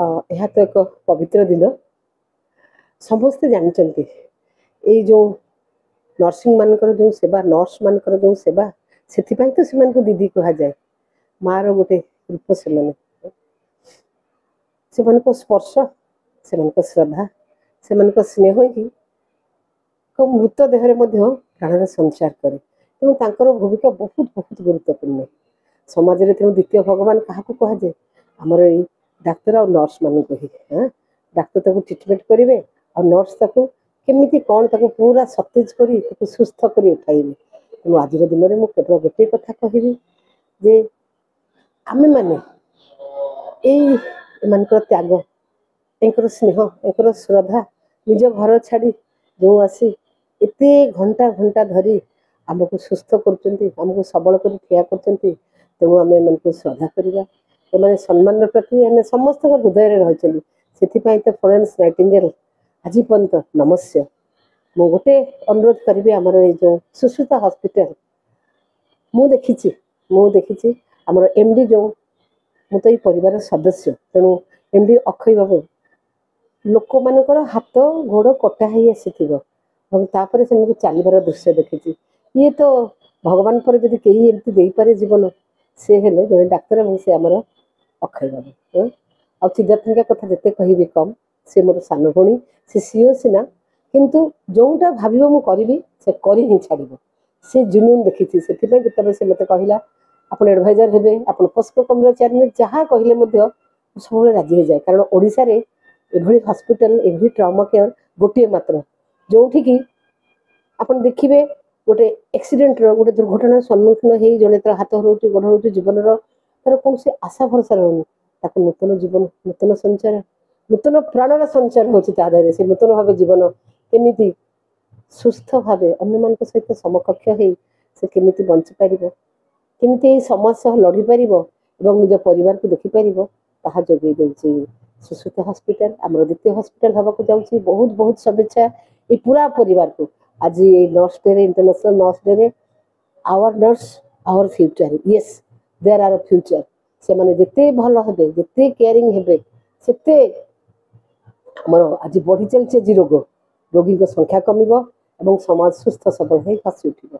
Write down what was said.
यह तो एक पवित्र दिन समस्ते जानते ये जो नर्सिंग मानकर जो सेवा नर्स मानकर जो सेवा से तो से दीदी कह जाए मार गोटे रूप से स्पर्श से श्रद्धा से स्नेह ही मृत देहरे प्राणर संचार करे तेणु तांकर भूमिका बहुत बहुत गुरुत्वपूर्ण समाज में तेणु द्वितीय भगवान क्या कहुए आमर ये डाक्तर और नर्स मान ही हाँ डाक्तर ताको ट्रिटमेंट करेंगे और नर्स ताको केमिति कौन ताको पूरा सतेज कर सुस्थ कर उठाइबे तेणु आज दिन में मुझे केवल गोटे कथा कहबी जे आमे माने एमानकर त्याग एंकर स्नेह एंकर श्रद्धा निज घर छाड़ी जो आसी एते घंटा घंटा धरी आमको सुस्थ करमको सबल कर ठिया कर तेणु आम को श्रद्धा करवा एम सम्मान प्रति आम समस्त हृदय रही से तो फ्लोरेंस नाइटिंगेल आज पर्यंत नमस्य मु गोटे अनुरोध करी आमर ये जो सुश्रुता हॉस्पिटल मु देखी आमर एमडी जो मु तो ये परिवार सदस्य तेणु एमडी अक्षय बाबू लोक मानकर हाथ गोड़ कटा ही आसी तापर से चलबार दृश्य देखी ये तो भगवान पर जब कहीं एमती दे पारे जीवन से हेले जड़े डाक्तर और से आमर अक्षय बाबू आ सिद्धार्थिका कथा जिते कह कम से मोर सान भणी से सीओ सीना किंतु जोटा भाव मुझे से कर ही छाड़ से जुनून देखी से जिते से मत कहला आप एडभाइजर हे आप पोस्को कम चेयरमैन जहाँ कहले सब राजी हो जाए कारण ओडिशा रे एभली हॉस्पिटल एभली ट्रॉमा केयर गोटे मात्र जोठी की आपन देखिए गोटे एक्सीडेंट गोटे दुर्घटना सम्मुखीन हो जड़े तर हाथ हर गोड़ हर जीवन तार कौन से आशा भरसा रोनी नूतन जीवन नूतन संचार नूतन प्राणर संचार होता से नूतन भाव जीवन केमी सुस्थ भाव अन्य सहित समकक्ष हो से केमी बंची पार केमी समाज सह लड़ी पार निज परिवार को देखिपार ताहा जोगे दौर सुश्रुत हॉस्पिटल आमर द्वितीय हॉस्पिटल हवाक जाऊँगी बहुत बहुत शुभेच्छा ये पूरा परिवार को आज ये nurse day international nurse day our nurse our future yes there are future से माने जिते भल हेबे जिते केयरिंग हेबे सेते हमर आज बढ़ी चलছে जी रोगी संख्या कमिबो एवं समाज सुस्थ सबल है हसी उठिबो।